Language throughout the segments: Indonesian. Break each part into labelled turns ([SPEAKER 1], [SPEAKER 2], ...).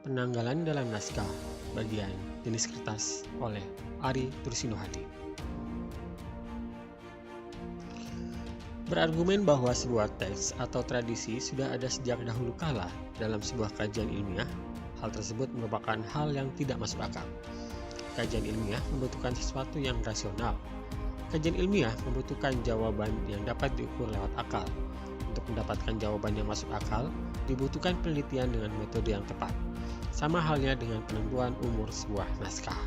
[SPEAKER 1] Penanggalan dalam naskah bagian jenis kertas oleh Ari Tursinohadi. Berargumen bahwa sebuah teks atau tradisi sudah ada sejak dahulu kala dalam sebuah kajian ilmiah, hal tersebut merupakan hal yang tidak masuk akal. Kajian ilmiah membutuhkan sesuatu yang rasional. Kajian ilmiah membutuhkan jawaban yang dapat diukur lewat akal. Untuk mendapatkan jawaban yang masuk akal, dibutuhkan penelitian dengan metode yang tepat. Sama halnya dengan penentuan umur sebuah naskah.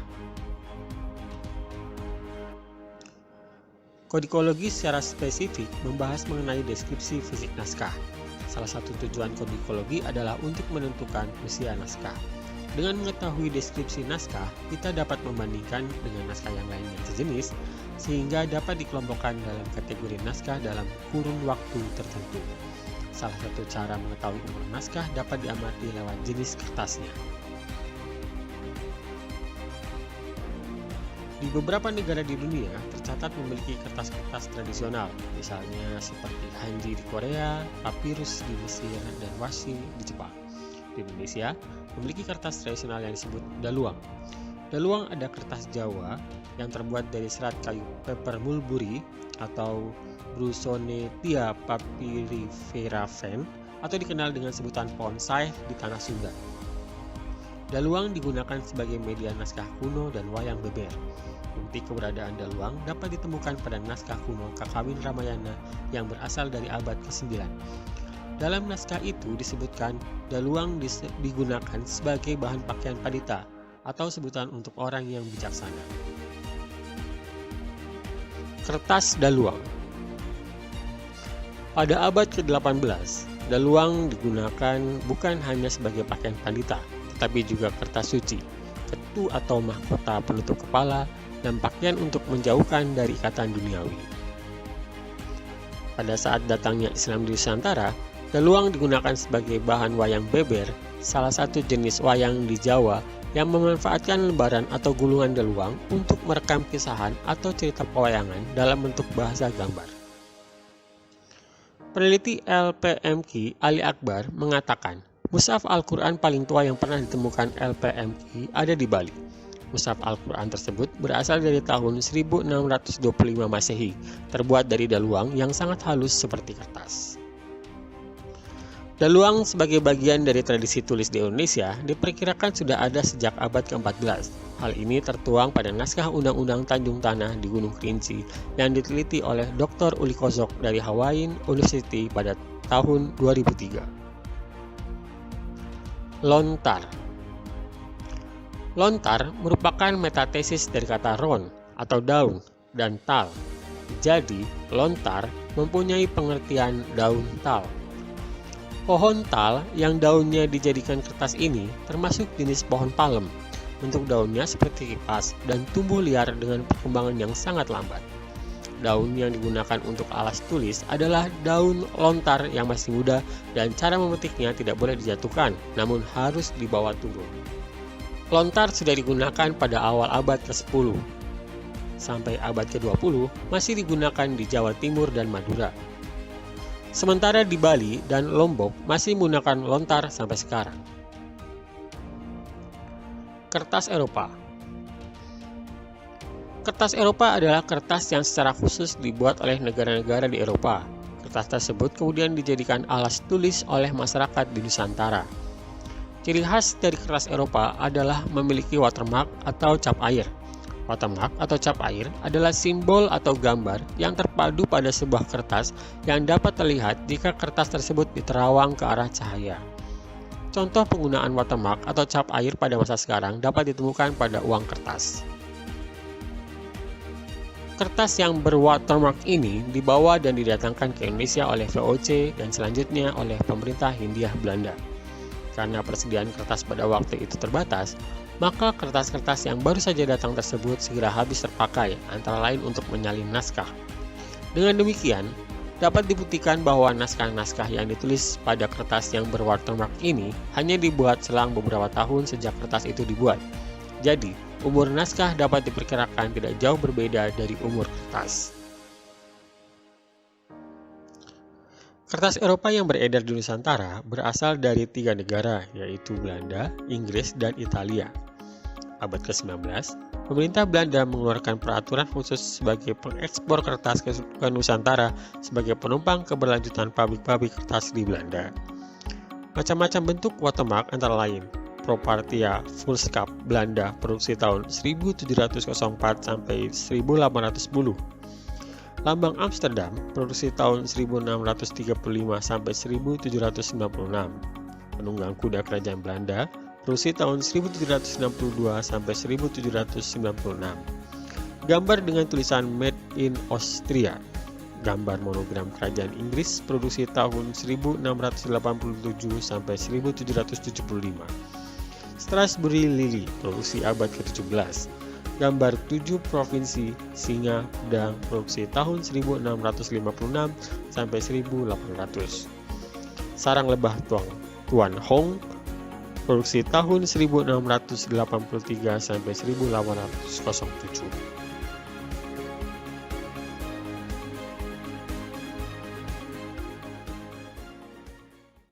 [SPEAKER 1] Kodikologi secara spesifik membahas mengenai deskripsi fisik naskah. Salah satu tujuan kodikologi adalah untuk menentukan usia naskah. Dengan mengetahui deskripsi naskah, kita dapat membandingkan dengan naskah yang lain yang sejenis, sehingga dapat dikelompokkan dalam kategori naskah dalam kurun waktu tertentu. Salah satu cara mengetahui umur naskah dapat diamati lewat jenis kertasnya. Di beberapa negara di dunia tercatat memiliki kertas-kertas tradisional, misalnya seperti Hanji di Korea, papirus di Mesir, dan washi di Jepang. Di Indonesia, memiliki kertas tradisional yang disebut daluang. Daluang ada kertas Jawa yang terbuat dari serat kayu pepper mulberry atau Brusonetia papyrifera Fen, atau dikenal dengan sebutan pohon saeh di tanah Sunda. Daluang digunakan sebagai media naskah kuno dan wayang beber. Bukti keberadaan daluang dapat ditemukan pada naskah kuno Kakawin Ramayana yang berasal dari abad ke-9. Dalam naskah itu disebutkan daluang digunakan sebagai bahan pakaian pandita atau sebutan untuk orang yang bijaksana. Kertas daluang. Pada abad ke-18, daluang digunakan bukan hanya sebagai pakaian pandita, tetapi juga kertas suci, ketu atau mahkota penutup kepala, dan pakaian untuk menjauhkan dari ikatan duniawi. Pada saat datangnya Islam di Nusantara, daluang digunakan sebagai bahan wayang beber, salah satu jenis wayang di Jawa yang memanfaatkan lembaran atau gulungan daluang untuk merekam kisahan atau cerita pewayangan dalam bentuk bahasa gambar. Peneliti LPMQ Ali Akbar mengatakan, mushaf Al-Quran paling tua yang pernah ditemukan LPMQ ada di Bali. Mushaf Al-Quran tersebut berasal dari tahun 1625 Masehi, terbuat dari daluang yang sangat halus seperti kertas. Daluang sebagai bagian dari tradisi tulis di Indonesia diperkirakan sudah ada sejak abad ke-14. Hal ini tertuang pada naskah Undang-Undang Tanjung Tanah di Gunung Kerinci yang diteliti oleh Dr. Uli Kozok dari Hawaiian University pada tahun 2003. Lontar. Lontar merupakan metatesis dari kata ron atau daun dan tal. Jadi, lontar mempunyai pengertian daun tal. Pohon tal yang daunnya dijadikan kertas ini termasuk jenis pohon palem. Bentuk daunnya seperti kipas dan tumbuh liar dengan perkembangan yang sangat lambat. Daun yang digunakan untuk alas tulis adalah daun lontar yang masih muda dan cara memetiknya tidak boleh dijatuhkan, namun harus dibawa turun. Lontar sudah digunakan pada awal abad ke-10. Sampai abad ke-20 masih digunakan di Jawa Timur dan Madura. Sementara di Bali dan Lombok masih menggunakan lontar sampai sekarang. Kertas Eropa. Kertas Eropa adalah kertas yang secara khusus dibuat oleh negara-negara di Eropa. Kertas tersebut kemudian dijadikan alas tulis oleh masyarakat di Nusantara. Ciri khas dari kertas Eropa adalah memiliki watermark atau cap air. Watermark atau cap air adalah simbol atau gambar yang terpadu pada sebuah kertas yang dapat terlihat jika kertas tersebut diterawang ke arah cahaya. Contoh penggunaan watermark atau cap air pada masa sekarang dapat ditemukan pada uang kertas. Kertas yang berwatermark ini dibawa dan didatangkan ke Indonesia oleh VOC dan selanjutnya oleh pemerintah Hindia Belanda. Karena persediaan kertas pada waktu itu terbatas, maka kertas-kertas yang baru saja datang tersebut segera habis terpakai, antara lain untuk menyalin naskah. Dengan demikian, dapat dibuktikan bahwa naskah-naskah yang ditulis pada kertas yang berwatermark ini hanya dibuat selang beberapa tahun sejak kertas itu dibuat. Jadi, umur naskah dapat diperkirakan tidak jauh berbeda dari umur kertas. Kertas Eropa yang beredar di Nusantara berasal dari 3 negara, yaitu Belanda, Inggris, dan Italia. Abad ke-19, pemerintah Belanda mengeluarkan peraturan khusus sebagai pengekspor kertas ke Nusantara sebagai penumpang keberlanjutan pabrik-pabrik kertas di Belanda. Macam-macam bentuk watermark antara lain Propartia Foolscap Belanda produksi tahun 1704 sampai 1810. Lambang Amsterdam produksi tahun 1635 sampai 1796. Penunggang kuda kerajaan Belanda produksi tahun 1762 sampai 1796. Gambar dengan tulisan Made in Austria. Gambar monogram kerajaan Inggris produksi tahun 1687 sampai 1775. Strasbourg Lily produksi abad ke-17. Gambar 7 provinsi singa pedang produksi tahun 1656 sampai 1800. Sarang lebah Tuan Hong produksi tahun 1683 sampai 1807.